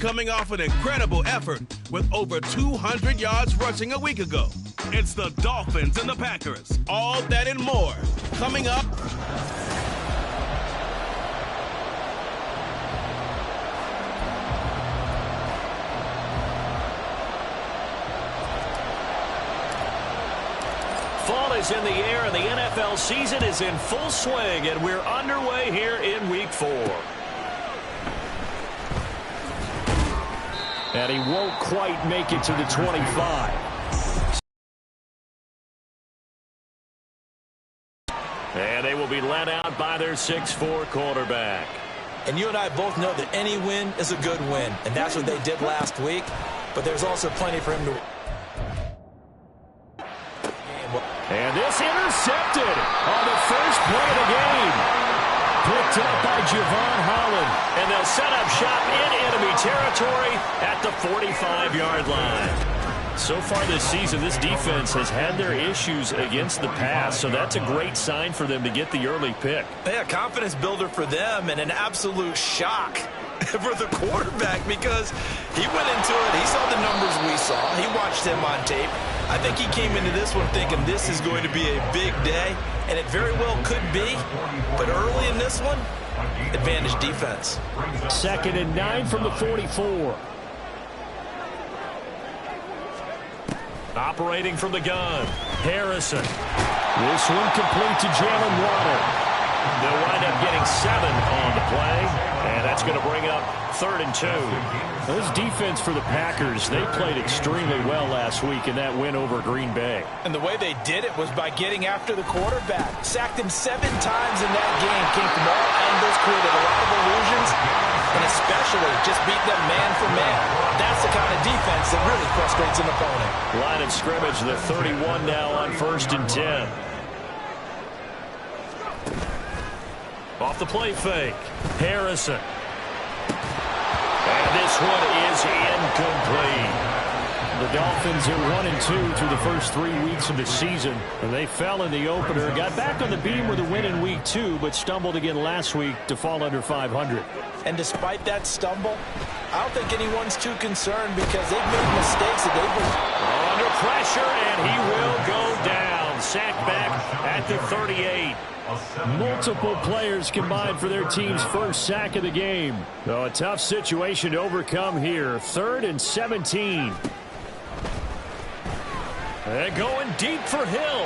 coming off an incredible effort with over 200 yards rushing a week ago. It's the Dolphins and the Packers. All that and more coming up. Fall is in the air, and the NFL season is in full swing, and we're underway here in Week 4. And he won't quite make it to the 25. And they will be let out by their 6'4" quarterback. And you and I both know that any win is a good win, and that's what they did last week. But there's also plenty for him to... And this intercepted on the first play of the game. Picked up by Javon Holland. And they'll set up shop in enemy territory at the 45-yard line. So far this season, this defense has had their issues against the pass, so that's a great sign for them to get the early pick. Yeah, confidence builder for them and an absolute shock for the quarterback because he went into it. He saw the numbers we saw. He watched him on tape. I think he came into this one thinking this is going to be a big day, and it very well could be. But early in this one, advantage defense. 2nd and 9 from the 44. Operating from the gun, Harrison. This one complete to Jalen Waddle. They'll wind up getting 7 on the play, and that's going to bring up 3rd and 2. This defense for the Packers, they played extremely well last week in that win over Green Bay. And the way they did it was by getting after the quarterback. Sacked him 7 times in that game. Came from all angles, created a lot of illusions, and especially just beat them man for man. That's the kind of defense that really frustrates an opponent. Line of scrimmage, the 31 now on 1st and 10. Off the play fake, Harrison. And this one is incomplete. The Dolphins are 1-2 through the first 3 weeks of the season. And they fell in the opener, got back on the beam with a win in Week 2, but stumbled again last week to fall under 500. And despite that stumble, I don't think anyone's too concerned because they've made mistakes that they've been under pressure, and he will go down. Sacked back at the 38. Multiple players combined for their team's first sack of the game. So a tough situation to overcome here. 3rd and 17. And going deep for Hill.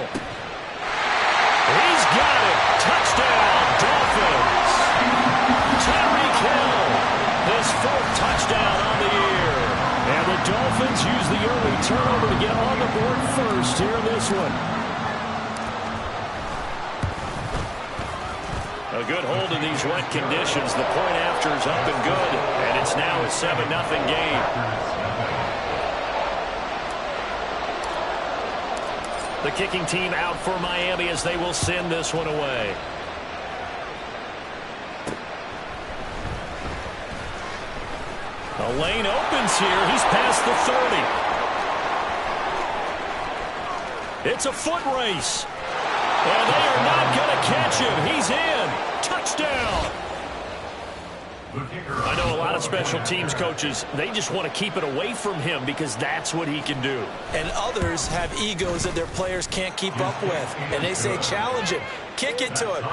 He's got it. Touchdown, Dolphins. Tyreek Hill, his 4th touchdown on the year. And the Dolphins use the early turnover to get on the board first here in this one. A good hold in these wet conditions. The point after is up and good, and it's now a 7-0 game. The kicking team out for Miami as they will send this one away. A lane opens here. He's past the 30. It's a foot race. And they are not going to catch him. He's in. Touchdown. I know a lot of special teams coaches, they just want to keep it away from him because that's what he can do. And others have egos that their players can't keep up with. And they say, challenge him. Kick it to him.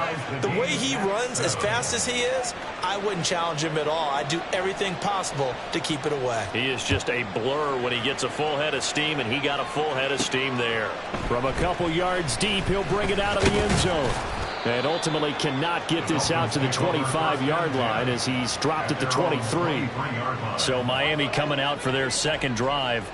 The way he runs as fast as he is, I wouldn't challenge him at all. I'd do everything possible to keep it away. He is just a blur when he gets a full head of steam, and he got a full head of steam there. From a couple yards deep, he'll bring it out of the end zone. And ultimately cannot get this out to the 25-yard line as he's dropped at the 23. So Miami coming out for their 2nd drive.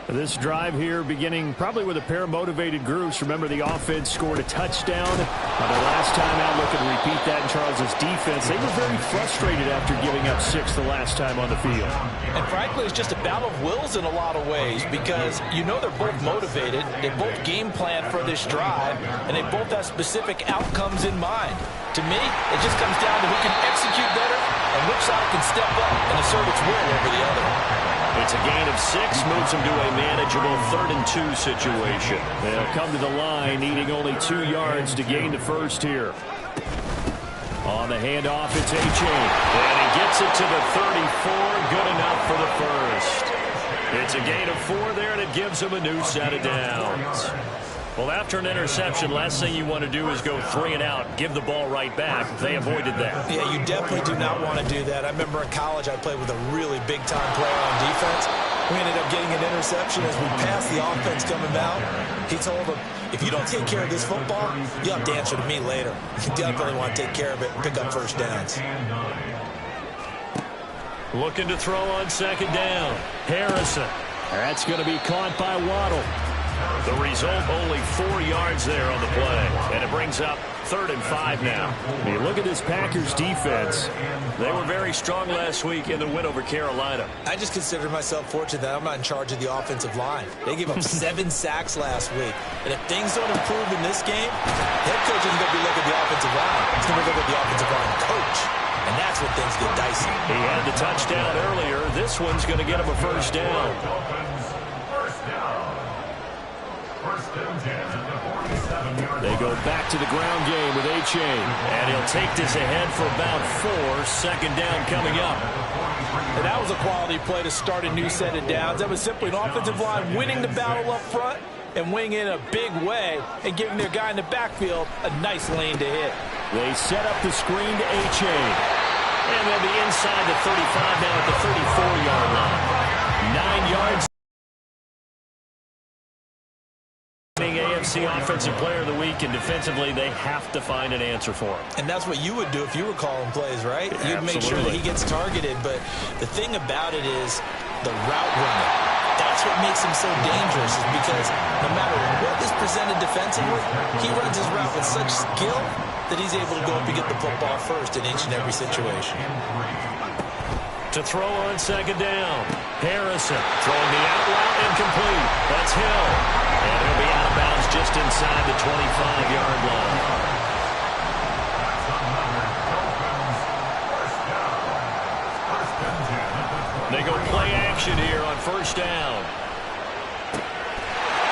This drive here beginning probably with a pair of motivated groups. Remember, the offense scored a touchdown on their last time out. Looking to repeat that in Charles' defense. They were very frustrated after giving up 6 the last time on the field. And frankly, it's just a battle of wills in a lot of ways because you know they're both motivated. They both game plan for this drive, and they both have specific outcomes in mind. To me, it just comes down to who can execute better and which side can step up and assert its will over the other. It's a gain of 6, moves them to a manageable 3rd and 2 situation. They'll come to the line, needing only 2 yards to gain the first here. On the handoff, it's A.J. And he gets it to the 34. Good enough for It's a gain of 4 there, and it gives them a new set of downs. Well, after an interception, last thing you want to do is go 3 and out, give the ball right back. They avoided that. Yeah, you definitely do not want to do that. I remember in college I played with a really big-time player on defense. We ended up getting an interception as we passed the offense coming out. He told him, if you don't take care of this football, you'll have to answer to me later. You definitely want to take care of it and pick up first downs. Looking to throw on second down. Harrison. That's going to be caught by Waddle. The result, only 4 yards there on the play. And it brings up 3rd and 5 now. You look at this Packers defense. They were very strong last week in the win over Carolina. I just consider myself fortunate that I'm not in charge of the offensive line. They gave up 7 sacks last week. And if things don't improve in this game, head coach isn't going to be looking at the offensive line. He's going to look at the offensive line coach. And that's when things get dicey. He had the touchdown earlier. This one's going to get him a first down. They go back to the ground game with A-Chain. And he'll take this ahead for about 4. Second down coming up. And that was a quality play to start a new set of downs. That was simply an offensive line winning the battle up front and winning in a big way and giving their guy in the backfield a nice lane to hit. They set up the screen to A-Chain. And they'll be inside the 35 now at the 34-yard line. 9 yards. AFC Offensive Player of the Week, and defensively they have to find an answer for him. And that's what you would do if you were calling plays, right? You'd make sure that he gets targeted, but the thing about it is the route running. That's what makes him so dangerous, is because no matter what is presented defensively, he runs his route with such skill that he's able to go up and get the football first in each and every situation. To throw on second down, Harrison throwing the out route incomplete. That's Hill. And he'll be out of bounds just inside the 25-yard line. They go play action here on first down.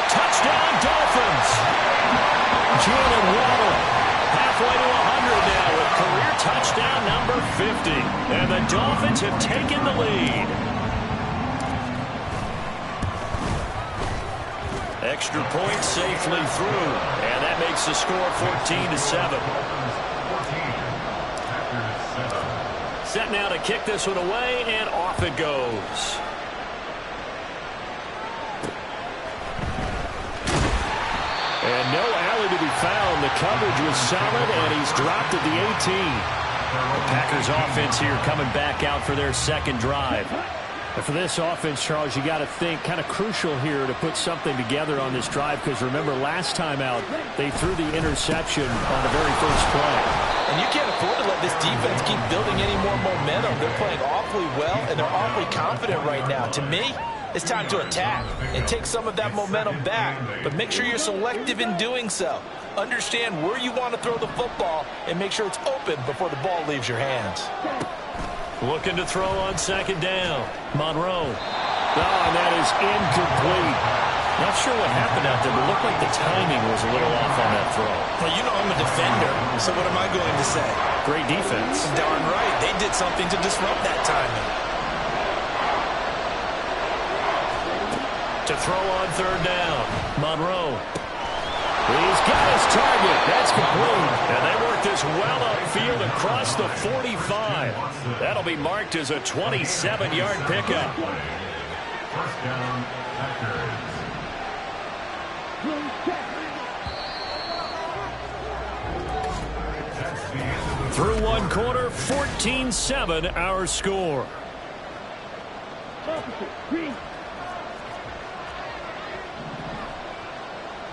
Touchdown, Dolphins! Jalen Waddle halfway to 100 now with career touchdown number 50. And the Dolphins have taken the lead. Extra point safely through, and that makes the score 14-7. Set now to kick this one away, and off it goes. And no alley to be found. The coverage was solid, and he's dropped at the 18. The Packers offense here coming back out for their second drive. And for this offense, Charles, you got to think kind of crucial here to put something together on this drive, because remember last time out they threw the interception on the very first play. And you can't afford to let this defense keep building any more momentum. They're playing awfully well, and they're awfully confident right now. To me, it's time to attack and take some of that momentum back, but make sure you're selective in doing so. Understand where you want to throw the football and make sure it's open before the ball leaves your hands. Looking to throw on second down. Monroe. Oh, and that is incomplete. Not sure what happened out there, but it looked like the timing was a little off on that throw. Well, you know I'm a defender, so what am I going to say? Great defense. Darn right. They did something to disrupt that timing. To throw on third down. Monroe. He's got his target. That's complete. And they work this well upfield across the 45. That'll be marked as a 27-yard pickup. First down, Packers. Through one quarter, 14-7 our score. Green.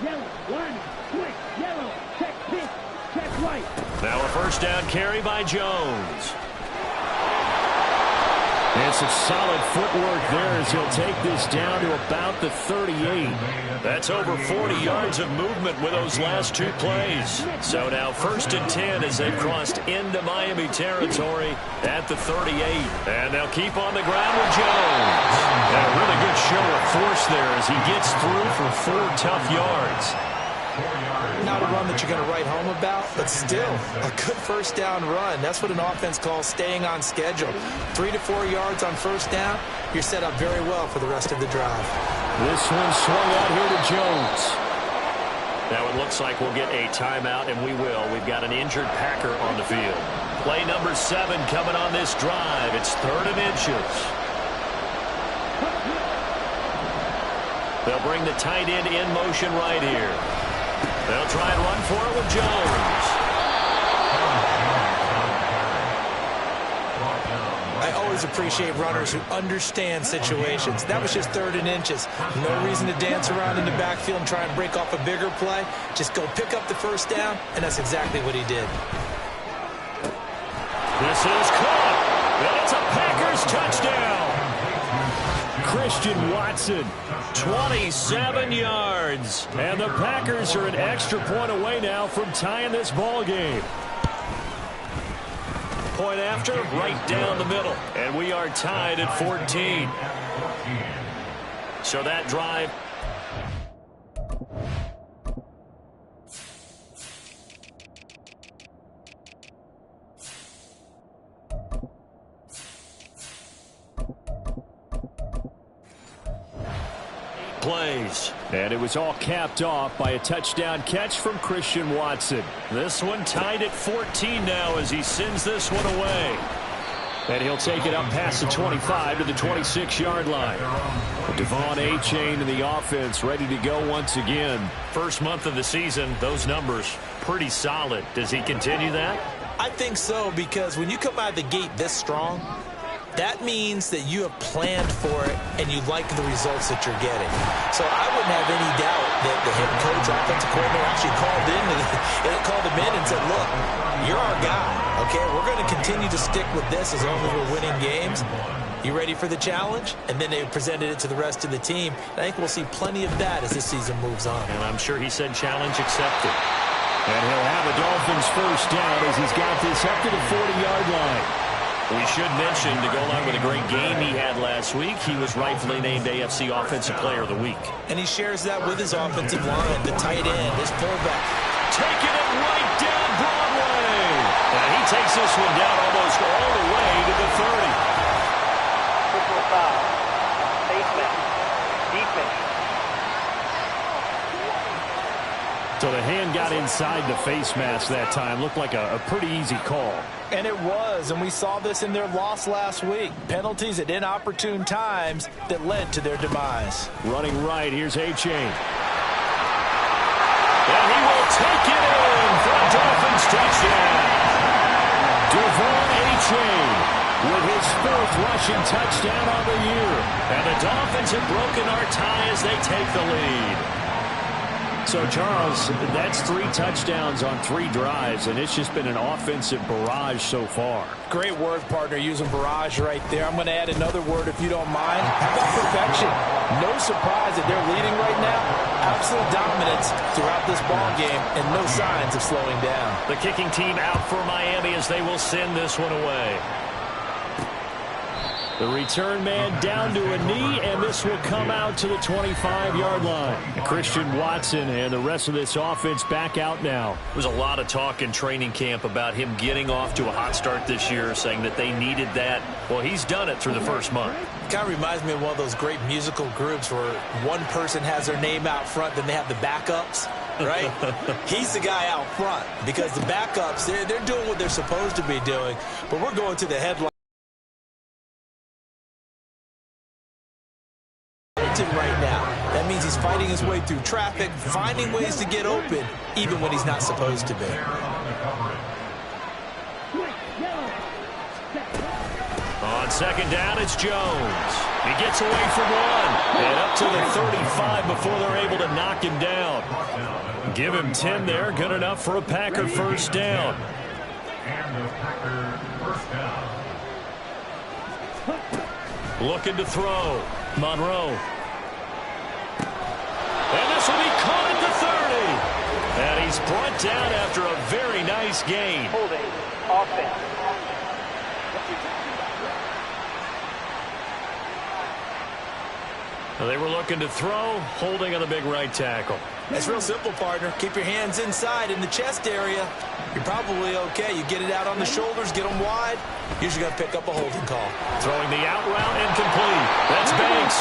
Yellow, one, quick, yellow, check pink, check white. Now a first down carry by Jones. And some solid footwork there as he'll take this down to about the 38. That's over 40 yards of movement with those last two plays. So now 1st and 10 as they've crossed into Miami territory at the 38. And they'll keep on the ground with Jones. And a really good show of force there as he gets through for 4 tough yards. Not a run that you're going to write home about, but still a good first down run. That's what an offense calls staying on schedule. 3 to 4 yards on first down, you're set up very well for the rest of the drive. This one swung out here to Jones. Now it looks like we'll get a timeout, and we will. We've got an injured Packer on the field. Play number 7 coming on this drive. It's 3rd and inches. They'll bring the tight end in motion right here. They'll try and run for it with Jones. I always appreciate runners who understand situations. That was just 3rd and inches. No reason to dance around in the backfield and try and break off a bigger play. Just go pick up the first down, and that's exactly what he did. This is caught, and it's a Packers touchdown. Christian Watson, 27 yards. And the Packers are an extra point away now from tying this ball game. Point after, right down the middle. And we are tied at 14. So that drive... plays. And it was all capped off by a touchdown catch from Christian Watson. This one tied at 14 now as he sends this one away. And he'll take it up past the 25 to the 26-yard line. Devon Achane in the offense ready to go once again. First month of the season, those numbers pretty solid. Does he continue that? I think so, because when you come out of the gate this strong, that means that you have planned for it and you like the results that you're getting. So I wouldn't have any doubt that the head coach, offensive coordinator actually called him in and said, look, you're our guy, okay? We're going to continue to stick with this as long as we're winning games. You ready for the challenge? And then they presented it to the rest of the team. I think we'll see plenty of that as this season moves on. And I'm sure he said challenge accepted. And he'll have a Dolphins first down as he's got this up to the 40-yard line. We should mention, to go along with a great game he had last week, he was rightfully named AFC Offensive Player of the Week. And he shares that with his offensive line, the tight end, his fullback. Taking it right down Broadway. And he takes this one down almost all the way to the 30. Personal foul. Face mask. Defense. So the hand got inside the face mask that time. Looked like a pretty easy call. And it was, and we saw this in their loss last week. Penalties at inopportune times that led to their demise. Running right, here's Achane. And he will take it in for a Dolphins touchdown. Devon Achane with his 4th rushing touchdown on the year. And the Dolphins have broken our tie as they take the lead. So, Charles, that's 3 touchdowns on 3 drives, and it's just been an offensive barrage so far. Great word, partner, using barrage right there. I'm going to add another word, if you don't mind. How about perfection? No surprise that they're leading right now. Absolute dominance throughout this ball game, and no signs of slowing down. The kicking team out for Miami as they will send this one away. The return man down to a knee, and this will come out to the 25-yard line. Christian Watson and the rest of this offense back out now. There's a lot of talk in training camp about him getting off to a hot start this year, saying that they needed that. Well, he's done it through the first month. It kind of reminds me of one of those great musical groups where one person has their name out front, then they have the backups, right? He's the guy out front because the backups, they're doing what they're supposed to be doing, but we're going to the headline. Right now. That means he's fighting his way through traffic, finding ways to get open, even when he's not supposed to be. On second down, it's Jones. He gets away from one. And up to the 35 before they're able to knock him down. Give him 10 there. Good enough for a Packer first down. And the Packer first down. Looking to throw. Monroe. And this will be caught at the 30. And he's brought down after a very nice gain. Holding. Offense. Well, they were looking to throw, holding on the big right tackle. It's real simple, partner. Keep your hands inside in the chest area. You're probably okay. You get it out on the shoulders, get them wide. Usually going to pick up a holding call. Throwing the out route, incomplete. That's Banks.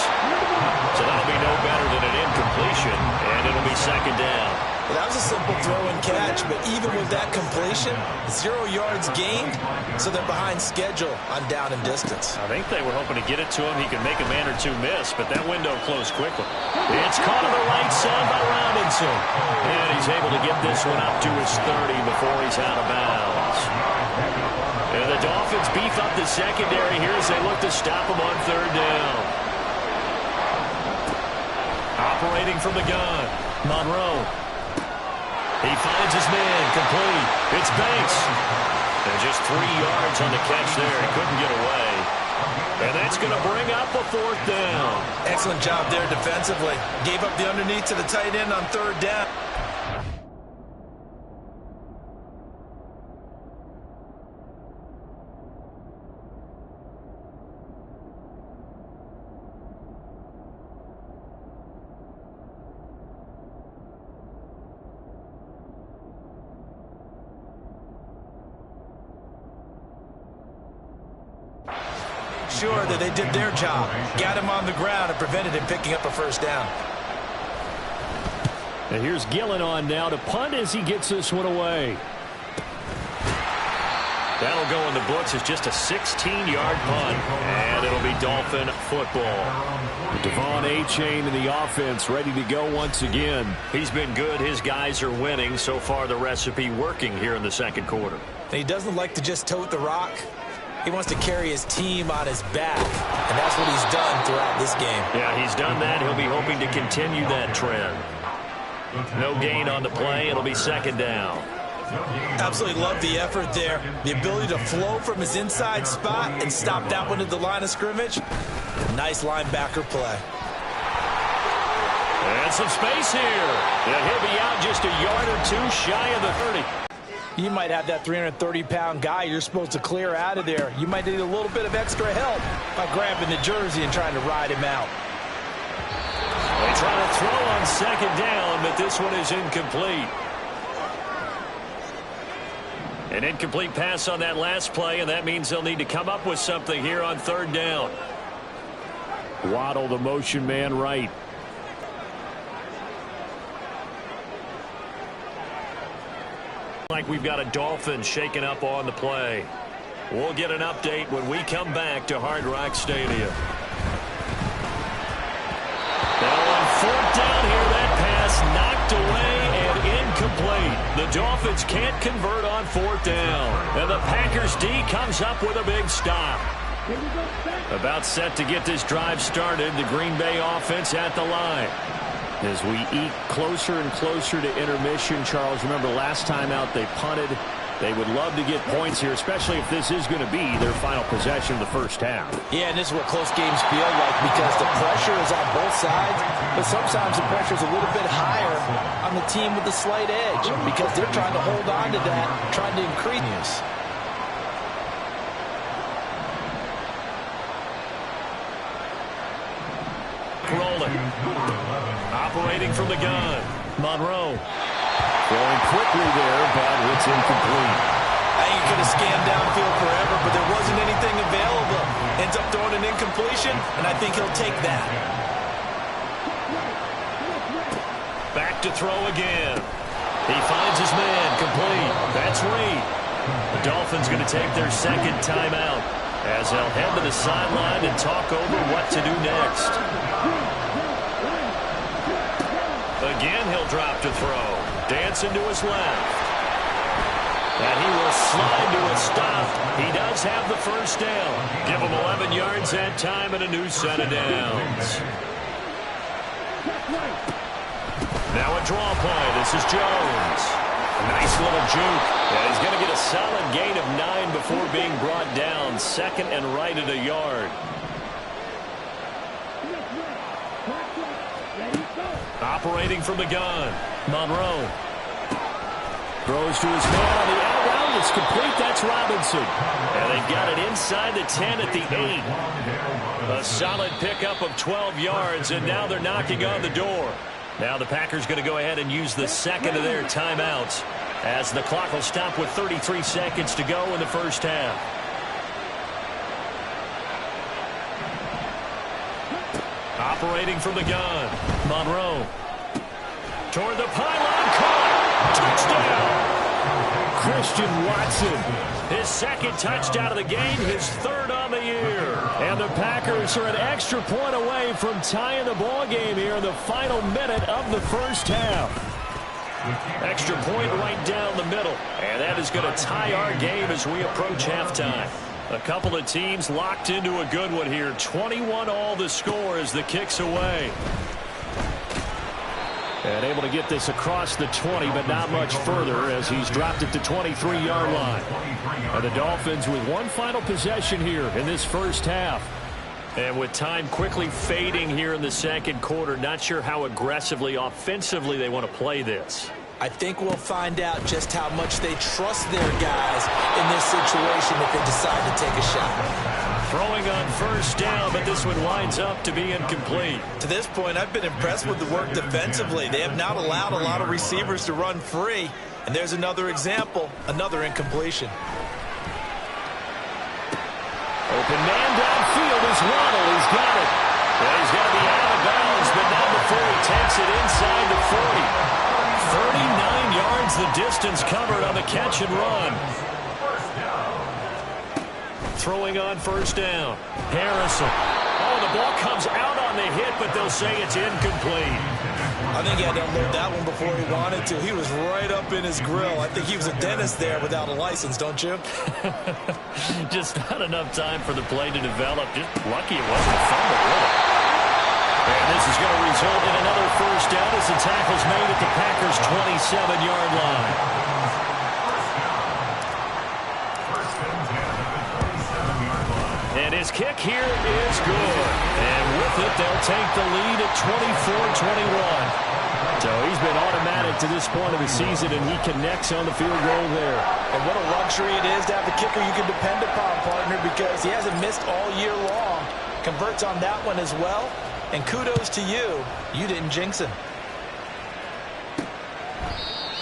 So that'll be no better than an incompletion, and it'll be second down. Well, that was a simple throw and catch, but even with that completion, 0 yards gained, so they're behind schedule on down and distance. I think they were hoping to get it to him. He could make a man or two miss, but that window closed quickly. It's caught on the right side by Robinson. And he's able to get this one up to his 30 before he's out of bounds. And the Dolphins beef up the secondary here as they look to stop him on third down. Operating from the gun, Monroe. He finds his man, complete. It's Banks. And just 3 yards on the catch there. He couldn't get away. And that's going to bring up a fourth down. Excellent job there defensively. Gave up the underneath to the tight end on third down. Sure that they did their job. Got him on the ground and prevented him picking up a first down. And here's Gillen on now to punt as he gets this one away. That'll go in the books as just a 16-yard punt. And it'll be Dolphin football. Devon Achane in the offense ready to go once again. He's been good. His guys are winning. So far the recipe working here in the second quarter. And he doesn't like to just tote the rock. He wants to carry his team on his back, and that's what he's done throughout this game. Yeah, he's done that. He'll be hoping to continue that trend. No gain on the play. It'll be second down. Absolutely love the effort there. The ability to flow from his inside spot and stop that one at the line of scrimmage. Nice linebacker play. And some space here. Yeah, he'll be out just a yard or two shy of the 30. You might have that 330-pound guy you're supposed to clear out of there. You might need a little bit of extra help by grabbing the jersey and trying to ride him out. They try to throw on second down, but this one is incomplete. An incomplete pass on that last play, and that means they'll need to come up with something here on third down. Waddle, the motion man, right. Like we've got a Dolphin shaking up on the play. We'll get an update when we come back to Hard Rock Stadium. Now on fourth down here, that pass knocked away and incomplete. The Dolphins can't convert on fourth down. And the Packers D comes up with a big stop. About set to get this drive started, the Green Bay offense at the line. As we eke closer and closer to intermission, Charles, remember last time out they punted. They would love to get points here, especially if this is going to be their final possession of the first half. Yeah, and this is what close games feel like because the pressure is on both sides, but sometimes the pressure is a little bit higher on the team with the slight edge because they're trying to hold on to that, trying to increase. Rolling. Operating from the gun. Monroe. Throwing quickly there, but it's incomplete. I think he could have scanned downfield forever, but there wasn't anything available. Ends up throwing an incompletion, and I think he'll take that. Back to throw again. He finds his man, complete. That's Reed. The Dolphins going to take their second timeout as they'll head to the sideline and talk over what to do next. Again, he'll drop to throw. Dancing to his left. And he will slide to a stop. He does have the first down. Give him 11 yards that time and a new set of downs. Now a draw play. This is Jones. A nice little juke. Yeah, he's going to get a solid gain of 9 before being brought down. Second and right at a yard. Operating from the gun. Monroe. Throws to his man on the out route. It's complete. That's Robinson. And they've got it inside the 10 at the 8. A solid pickup of 12 yards, and now they're knocking on the door. Now the Packers going to go ahead and use the second of their timeouts as the clock will stop with 33 seconds to go in the first half. Operating from the gun, Monroe. Toward the pylon, caught. Touchdown! Christian Watson. His second touchdown of the game, his third on the year. And the Packers are an extra point away from tying the ball game here in the final minute of the first half. Extra point right down the middle. And that is going to tie our game as we approach halftime. A couple of teams locked into a good one here. 21 all the score as the kick's away. And able to get this across the 20, but not much further as he's dropped it to 23-yard line. And the Dolphins with one final possession here in this first half. And with time quickly fading here in the second quarter, not sure how aggressively, offensively they want to play this. I think we'll find out just how much they trust their guys in this situation if they decide to take a shot. Throwing on first down, but this one winds up to be incomplete. To this point, I've been impressed with the work defensively. They have not allowed a lot of receivers to run free. And there's another example, another incompletion. Open man downfield is Waddle. He's got it. Well, he's got to be out of bounds, but not before he takes it inside the 40. 39 yards the distance covered on the catch and run. Throwing on first down. Harrison. Oh, the ball comes out on the hit, but they'll say it's incomplete. I think he had to unload that one before he wanted to. He was right up in his grill. I think he was a dentist there without a license, don't you? Just not enough time for the play to develop. Just lucky it wasn't a fumble, really. And this is going to result in another first down as the tackle's made at the Packers' 27-yard line. And his kick here is good. And with it, they'll take the lead at 24-21. So he's been automatic to this point of the season, and he connects on the field goal there. And what a luxury it is to have the kicker you can depend upon, partner, because he hasn't missed all year long. Converts on that one as well. And kudos to you. You didn't jinx him.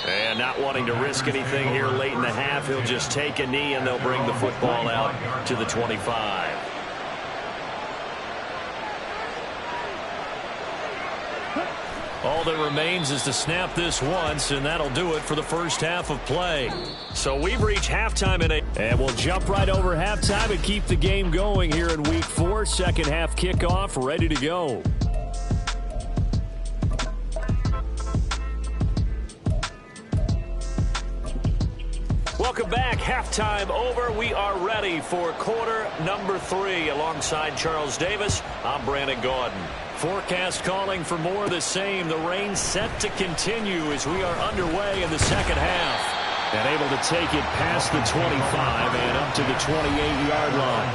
And not wanting to risk anything here late in the half, he'll just take a knee and they'll bring the football out to the 25. All that remains is to snap this once, and that'll do it for the first half of play. So we've reached halftime and we'll jump right over halftime and keep the game going here in Week 4. Second half kickoff ready to go. Welcome back. Halftime over. We are ready for quarter number 3. Alongside Charles Davis, I'm Brandon Gaudin. Forecast calling for more of the same. The rain set to continue as we are underway in the second half. And able to take it past the 25 and up to the 28-yard line.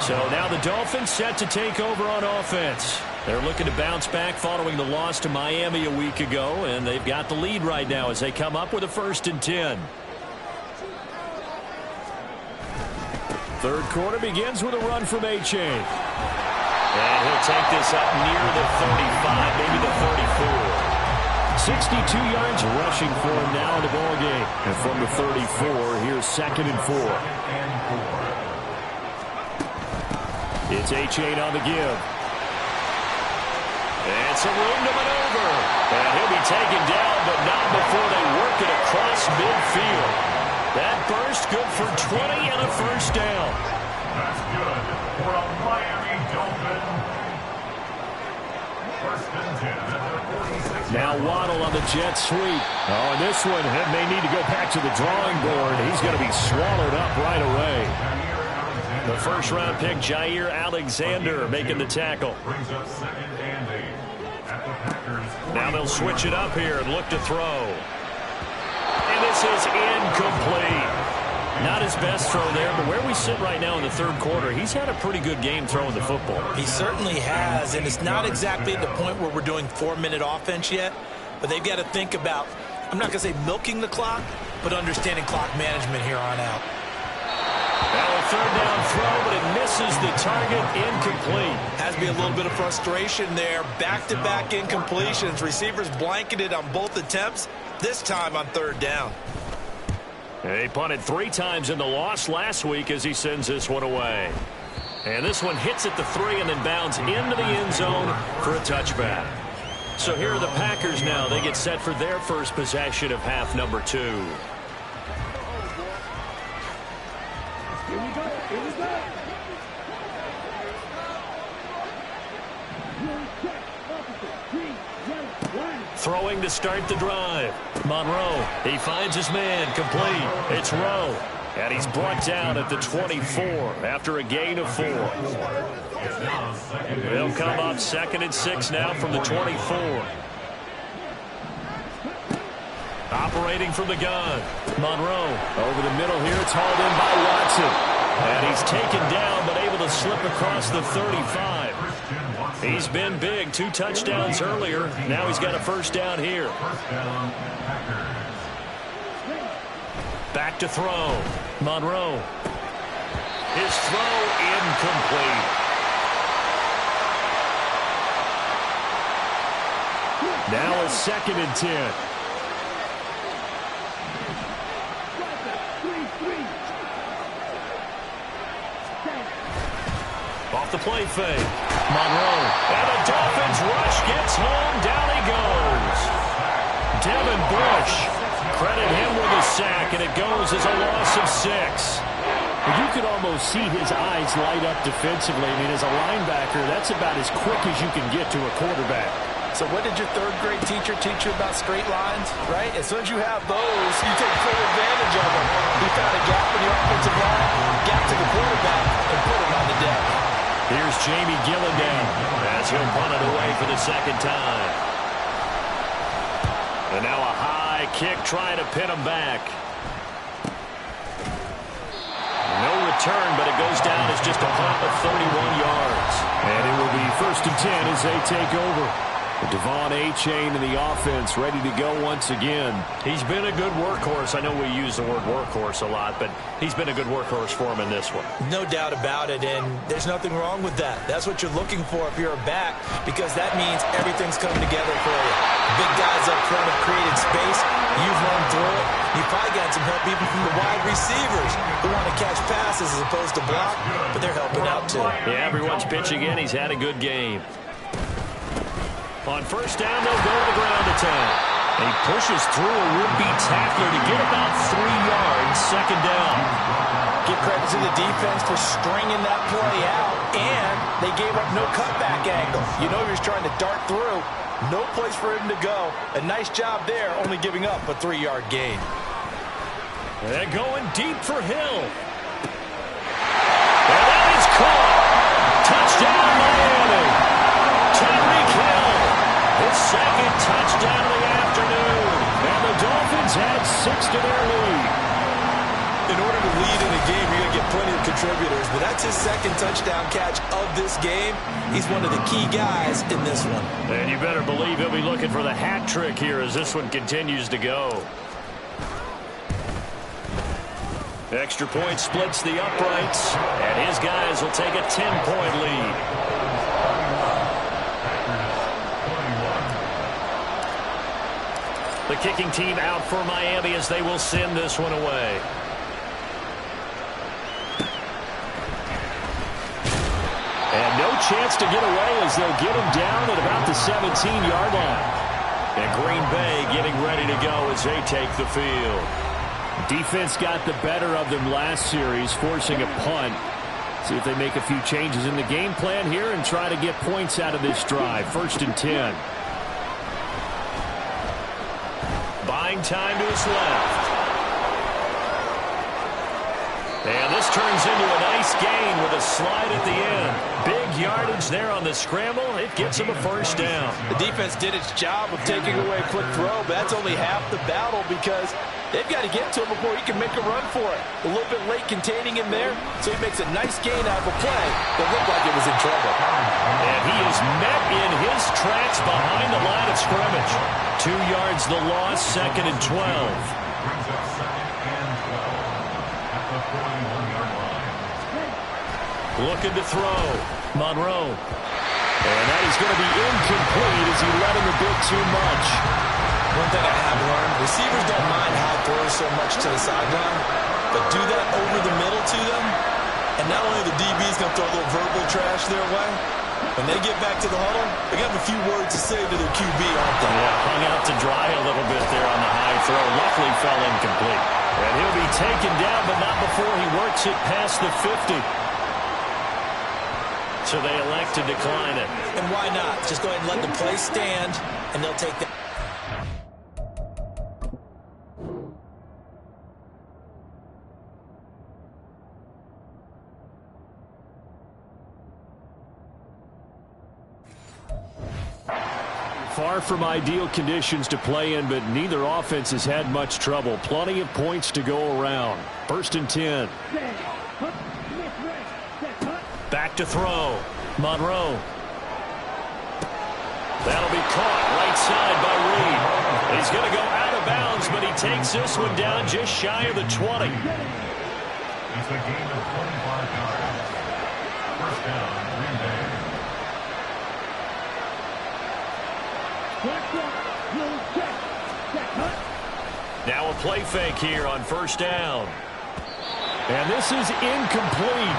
So now the Dolphins set to take over on offense. They're looking to bounce back following the loss to Miami a week ago, and they've got the lead right now as they come up with a 1st and 10. Third quarter begins with a run from A-Chain. And he'll take this up near the 35, maybe the 34. 62 yards rushing for him now in the ball game. And from the 34, here's 2nd and 4. It's A-Chain on the give. And some room to maneuver. And he'll be taken down, but not before they work it across midfield. That burst good for 20 and a first down. That's good for a Miami Dolphin. 1st and 10 at the 46. Now Waddle on the jet sweep. Oh, and this one may need to go back to the drawing board. He's going to be swallowed up right away. The first-round pick, Jair Alexander, making the tackle. Brings up 2nd and 8 at the Packers. Now they'll switch it up here and look to throw. And this is incomplete. Not his best throw there, but where we sit right now in the third quarter, he's had a pretty good game throwing the football. He certainly has, and it's not exactly at the point where we're doing 4-minute offense yet, but they've got to think about, I'm not going to say milking the clock, but understanding clock management here on out. Now a third down throw, but it misses the target, incomplete. Has to be a little bit of frustration there. Back-to-back incompletions. Receivers blanketed on both attempts, this time on third down. He punted 3 times in the loss last week as he sends this one away. And this one hits at the 3 and then bounds into the end zone for a touchback. So here are the Packers now. They get set for their first possession of half number 2. Here we go. Here we go. Throwing to start the drive. Monroe, he finds his man, complete. It's Rowe. And he's brought down at the 24 after a gain of 4. They'll come up 2nd and 6 now from the 24. Operating from the gun. Monroe over the middle here. It's hauled in by Watson. And he's taken down but able to slip across the 35. He's been big. 2 touchdowns earlier. Now he's got a first down here. Back to throw. Monroe. His throw incomplete. Now a 2nd and 10. Off the play fake. Monroe. And the Dolphins rush gets home. Down he goes. Devin Bush. Credit him with a sack, and it goes as a loss of 6. You could almost see his eyes light up defensively. I mean, as a linebacker, that's about as quick as you can get to a quarterback. So what did your 3rd grade teacher teach you about straight lines, right? As soon as you have those, you take full advantage of them. He found a gap in the offensive line, gap to the quarterback, and put him on the deck. Here's Jamie Gilligan as he'll punt it away for the 2nd time. And now a high kick trying to pin him back. No return, but it goes down as just a punt of 31 yards. And it will be 1st and 10 as they take over. Devon Achane in the offense, ready to go once again. He's been a good workhorse. I know we use the word workhorse a lot, but he's been a good workhorse for him in this one. No doubt about it, and there's nothing wrong with that. That's what you're looking for if you're a back, because that means everything's coming together for you. Big guys up front have created space. You've run through it. You've probably got some help even from the wide receivers who want to catch passes as opposed to block, but they're helping out too. Yeah, everyone's pitching in. He's had a good game. On 1st down, they'll go to the ground attack. And he pushes through a would-be tackler to get about 3 yards, 2nd down. Give credit to the defense for stringing that play out, and they gave up no cutback angle. You know you're trying to dart through. No place for him to go. A nice job there, only giving up a 3-yard gain. They're going deep for Hill. And that is caught. Touchdown, Miami. Tyreek Hill. His 2nd touchdown of the afternoon. And the Dolphins add 6 to their lead. In order to lead in a game, you're going to get plenty of contributors, but that's his 2nd touchdown catch of this game. He's one of the key guys in this one. And you better believe he'll be looking for the hat trick here as this one continues to go. Extra point splits the uprights, and his guys will take a 10-point lead. The kicking team out for Miami as they will send this one away. And no chance to get away as they'll get him down at about the 17-yard line. And Green Bay getting ready to go as they take the field. Defense got the better of them last series, forcing a punt. See if they make a few changes in the game plan here and try to get points out of this drive. 1st and 10. Buying time to his left. And this turns into a nice gain with a slide at the end. Big yardage there on the scramble. It gets him a 1st down. The defense did its job of taking away a quick throw, but that's only half the battle because they've got to get to him before he can make a run for it. A little bit late containing him there, so he makes a nice gain out of a play that looked like it was in trouble. And he is met in his tracks behind the line of scrimmage. 2 yards the loss, 2nd and 12. Looking to throw. Monroe. And that is going to be incomplete as he let him a bit too much. One thing I have learned, receivers don't mind how it throws so much to the sideline, but do that over the middle to them, and not only the DB's going to throw a little verbal trash their way, when they get back to the huddle, they got a few words to say to their QB, aren't they? Yeah, hung out to dry a little bit there on the high throw. Luckily fell incomplete. And he'll be taken down, but not before he works it past the 50. So they elect to decline it. And why not? Just go ahead and let the play stand, and they'll take that. Far from ideal conditions to play in, but neither offense has had much trouble. Plenty of points to go around. 1st and 10. Back to throw. Monroe. That'll be caught right side by Reed. He's going to go out of bounds, but he takes this one down just shy of the 20. It's a gain of 25 yards. First down, Green Bay. Now a play fake here on 1st down. And this is incomplete.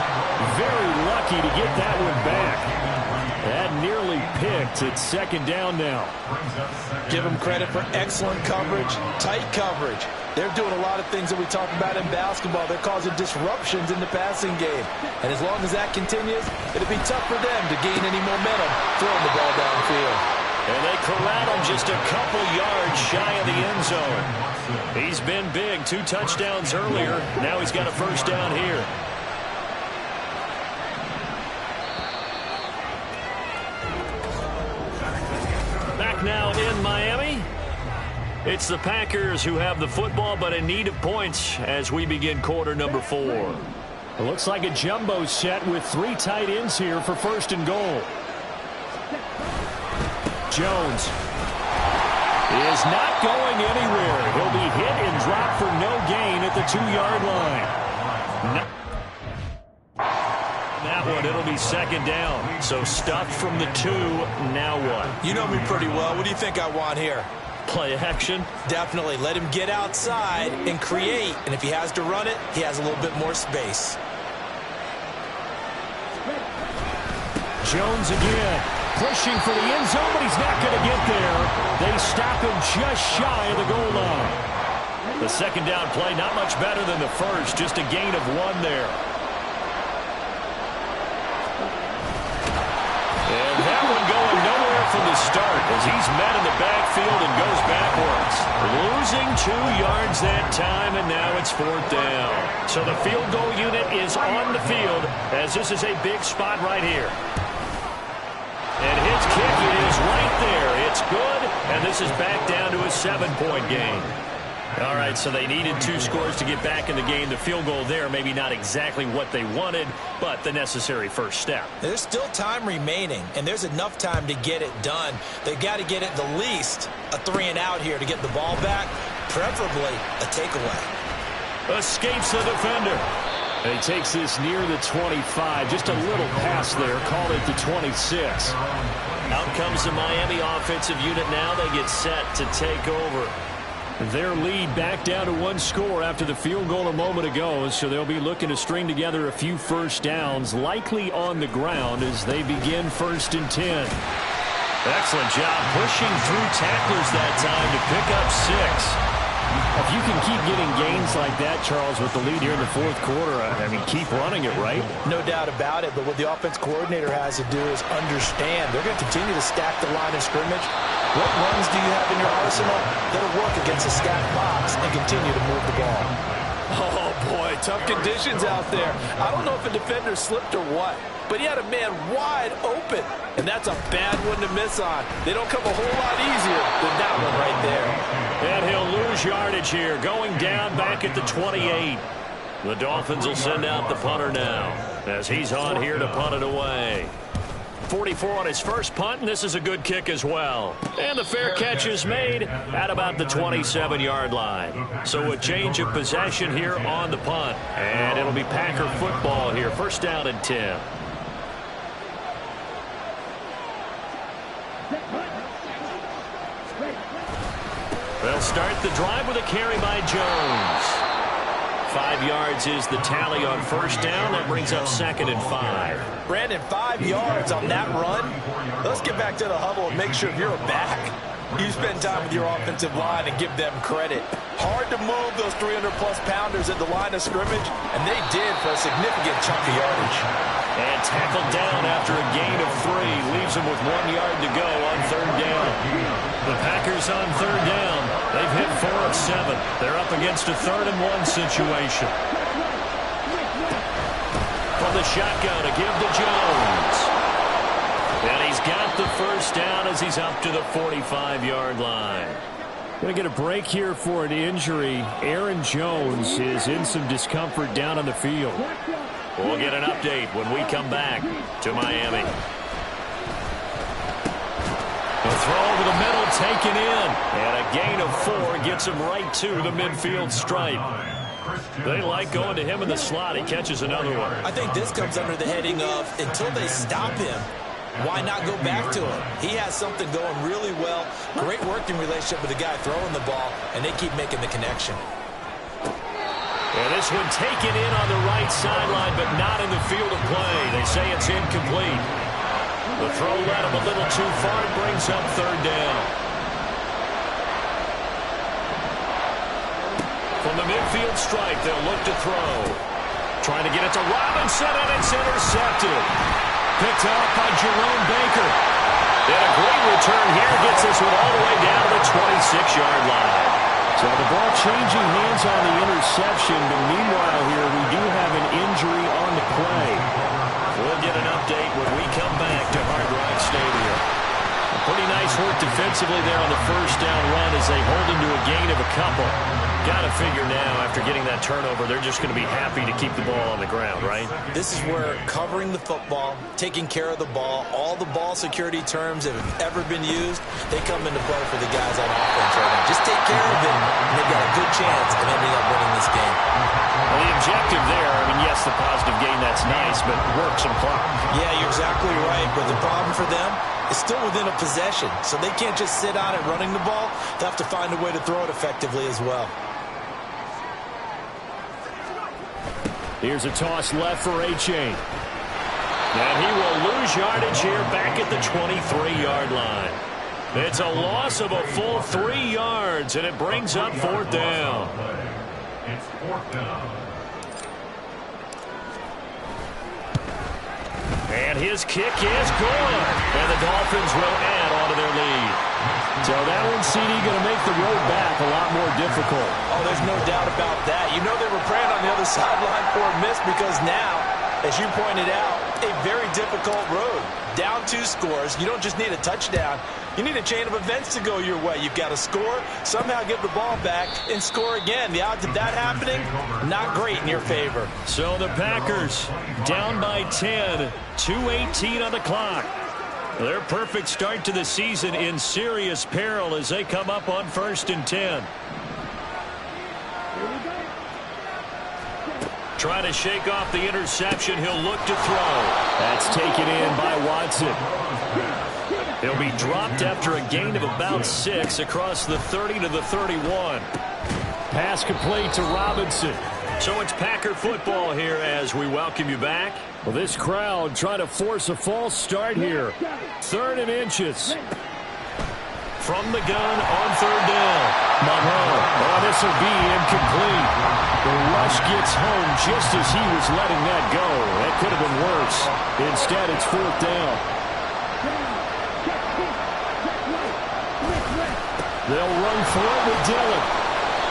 Very lucky to get that one back. That nearly picked. It's 2nd down now. Give them credit for excellent coverage, tight coverage. They're doing a lot of things that we talk about in basketball. They're causing disruptions in the passing game. And as long as that continues, it'll be tough for them to gain any momentum throwing the ball downfield. And they corral him just a couple yards shy of the end zone. He's been big. 2 touchdowns earlier. Now he's got a 1st down here. Back now in Miami. It's the Packers who have the football, but in need of points as we begin quarter number 4. It looks like a jumbo set with 3 tight ends here for 1st and goal. Jones is not going anywhere. He'll be hit and dropped for no gain at the 2-yard line. That one, it'll be 2nd down. So stuffed from the 2, now what? You know me pretty well. What do you think I want here? Play action? Definitely. Let him get outside and create. And if he has to run it, he has a little bit more space. Jones again. Pushing for the end zone, but he's not going to get there. They stop him just shy of the goal line. The 2nd down play, not much better than the first, just a gain of 1 there. And that one going nowhere from the start as he's met in the backfield and goes backwards. Losing 2 yards that time, and now it's 4th down. So the field goal unit is on the field as this is a big spot right here. And his kick is right there. It's good, and this is back down to a 7-point game. All right, so they needed 2 scores to get back in the game. The field goal there, maybe not exactly what they wanted, but the necessary first step. There's still time remaining, and there's enough time to get it done. They've got to get it the least a 3-and-out here to get the ball back, preferably a takeaway. Escapes the defender. And he takes this near the 25. Just a little pass there. Call it the 26. Out comes the Miami offensive unit now. They get set to take over. Their lead back down to 1 score after the field goal a moment ago, so they'll be looking to string together a few 1st downs, likely on the ground as they begin 1st and 10. Excellent job pushing through tacklers that time to pick up 6. If you can keep getting gains like that, Charles, with the lead here in the 4th quarter, I mean, keep running it, right? No doubt about it, but what the offense coordinator has to do is understand. They're going to continue to stack the line of scrimmage. What runs do you have in your arsenal that'll work against a stacked box and continue to move the ball? Oh, boy, tough conditions out there. I don't know if a defender slipped or what, but he had a man wide open, and that's a bad one to miss on. They don't come a whole lot easier than that one right there. And he'll lose yardage here, going down back at the 28. The Dolphins will send out the punter now as he's on here to punt it away. 44 on his first punt, and this is a good kick as well. And the fair catch is made at about the 27-yard line. So a change of possession here on the punt. And it'll be Packer football here. First down and 10. They'll start the drive with a carry by Jones. 5 yards is the tally on first down. That brings up 2nd and 5. Brandon, 5 yards on that run. Let's get back to the huddle and make sure if you're a back, you spend time with your offensive line and give them credit. Hard to move those 300-plus pounders at the line of scrimmage, and they did for a significant chunk of yardage. And tackled down after a gain of 3. Leaves them with 1 yard to go on third down. The Packers on third down. They've hit 4 of 7. They're up against a 3rd and 1 situation. From the shotgun, a give to Jones. And he's got the first down as he's up to the 45-yard line. Going to get a break here for an injury. Aaron Jones is in some discomfort down on the field. We'll get an update when we come back to Miami. The throw over the middle, taken in. And a gain of 4 gets him right to the midfield stripe. They like going to him in the slot. He catches another one. I think this comes under the heading of until they stop him, why not go back to him? He has something going really well. Great working relationship with the guy throwing the ball, and they keep making the connection. And this one taken in on the right sideline, but not in the field of play. They say it's incomplete. The throw led him a little too far. It brings up third down. From the midfield stripe, they'll look to throw. Trying to get it to Robinson, and it's intercepted. Picked up by Jerome Baker. And a great return here gets this one all the way down to the 26-yard line. So the ball changing hands on the interception, but meanwhile here we do have an injury on the play. We'll get an update when we come back to Hard Rock Stadium. A pretty nice work defensively there on the first down run as they hold him to a gain of a couple. Got to figure now, after getting that turnover, they're just going to be happy to keep the ball on the ground, right? This is where covering the football, taking care of the ball, all the ball security terms that have ever been used, they come into play for the guys on offense right now. Just take care of it, and they've got a good chance of ending up winning this game. Well, the objective there, I mean, yes, the positive gain, that's nice, but work some clock. Yeah, you're exactly right, but the problem for them is still within a possession, so they can't just sit on it running the ball. They have to find a way to throw it effectively as well. Here's a toss left for A-Chain. And he will lose yardage here back at the 23-yard line. It's a loss of a full 3 yards, and it brings up fourth down. It's fourth down. And his kick is good. And the Dolphins will add on to their lead. So that one, CD, going to make the road back a lot more difficult. Oh, there's no doubt about that. You know they were praying on the other sideline for a miss because now, as you pointed out, a very difficult road. Down 2 scores. You don't just need a touchdown. You need a chain of events to go your way. You've got to score, somehow get the ball back, and score again. The odds of that happening, not great in your favor. So the Packers down by 10, 2:18 on the clock. Their perfect start to the season in serious peril as they come up on 1st and 10. Trying to shake off the interception. He'll look to throw. That's taken in by Watson. He'll be dropped after a gain of about 6 across the 30 to the 31. Pass complete to Robinson. So it's Packer football here as we welcome you back. Well, this crowd trying to force a false start here. 3rd and inches. From the gun on 3rd down. Monroe. Oh, this will be incomplete. The rush gets home just as he was letting that go. That could have been worse. Instead, it's 4th down. They'll run for it with Dillon.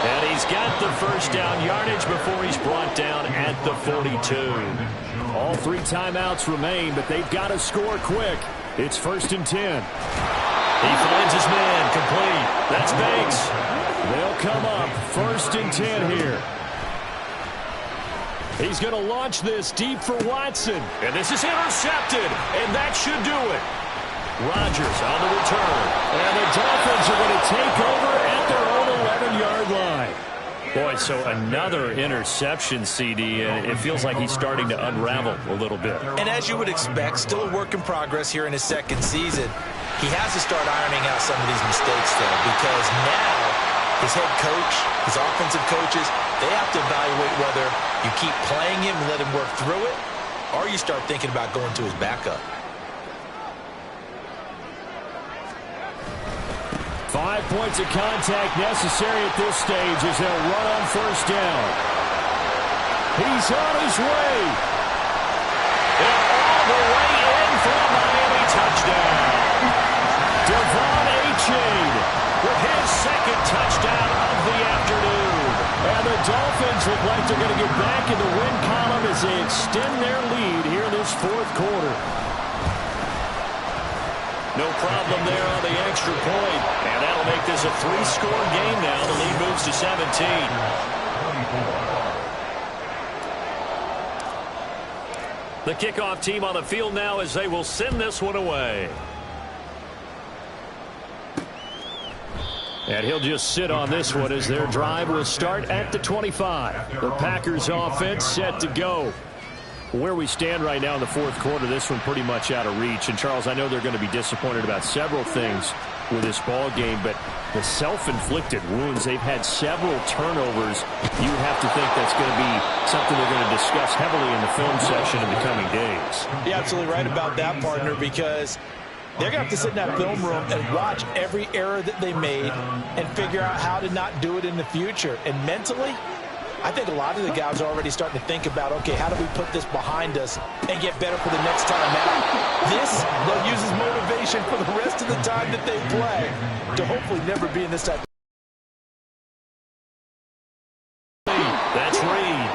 And he's got the first down yardage before he's brought down at the 42. All 3 timeouts remain, but they've got to score quick. It's 1st and 10. He finds his man complete. That's Banks. They'll come up 1st and 10 here. He's going to launch this deep for Watson. And this is intercepted, and that should do it. Rodgers on the return. And the Dolphins are going to take over at their own 11-yard line. Boy, so another interception, CD, and it feels like he's starting to unravel a little bit. And as you would expect, still a work in progress here in his second season. He has to start ironing out some of these mistakes, though, because now his head coach, his offensive coaches, they have to evaluate whether you keep playing him and let him work through it, or you start thinking about going to his backup. 5 points of contact necessary at this stage as they'll run on first down. He's on his way. And all the way in for a Miami touchdown. Devon Achane with his second touchdown of the afternoon. And the Dolphins look like they're going to get back in the win column as they extend their lead here in this fourth quarter. No problem there on the extra point. And that'll make this a 3-score game now. The lead moves to 17. The kickoff team on the field now as they will send this one away. And he'll just sit on this one as their drive will start at the 25. The Packers offense set to go. Where we stand right now in the fourth quarter, this one pretty much out of reach. And, Charles, I know they're going to be disappointed about several things with this ball game, but the self-inflicted wounds, they've had several turnovers. You have to think that's going to be something they're going to discuss heavily in the film session in the coming days. You're absolutely right about that, partner, because they're going to have to sit in that film room and watch every error that they made and figure out how to not do it in the future. And mentally, I think a lot of the guys are already starting to think about, okay, how do we put this behind us and get better for the next time out? This, they'll use as motivation for the rest of the time that they play to hopefully never be in this type of... That's Reed.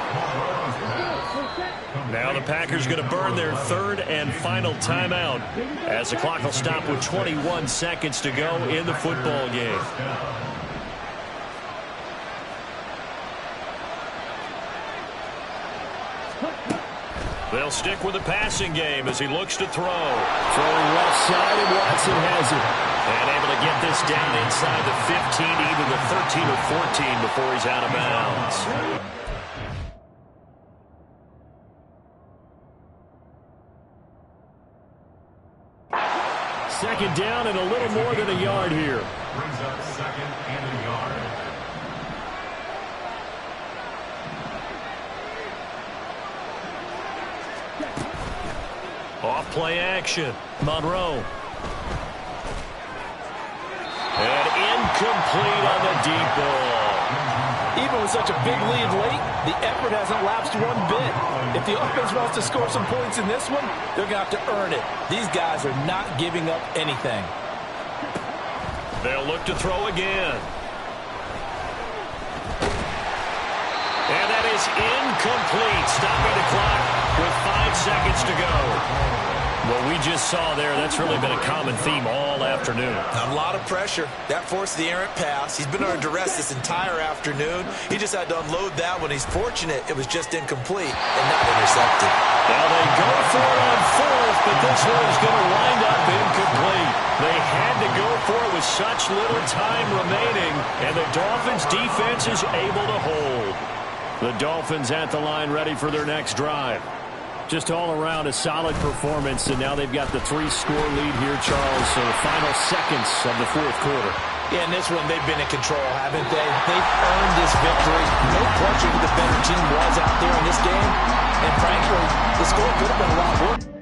Now the Packers going to burn their third and final timeout as the clock will stop with 21 seconds to go in the football game. They'll stick with the passing game as he looks to throw. Throwing left side, and Watson has it. And able to get this down inside the 15, even the 13 or 14 before he's out of bounds. Second down and a little more than a yard here. Brings up second and a yard. Off play action. Monroe. And incomplete on the deep ball. Even with such a big lead late, the effort hasn't lapsed one bit. If the offense wants to score some points in this one, they're going to have to earn it. These guys are not giving up anything. They'll look to throw again. And that is incomplete. Stopping the clock with 5 seconds to go. What we just saw there, that's really been a common theme all afternoon. A lot of pressure. That forced the errant pass. He's been under duress this entire afternoon. He just had to unload that one. He's fortunate it was just incomplete and not intercepted. Now they go for it on fourth, but this one is going to wind up incomplete. They had to go for it with such little time remaining, and the Dolphins' defense is able to hold. The Dolphins at the line ready for their next drive. Just all around a solid performance, and now they've got the 3-score lead here, Charles. So the final seconds of the fourth quarter. Yeah, in this one, they've been in control, haven't they? They've earned this victory. No question who the better team was out there in this game. And frankly, the score could have been a lot worse.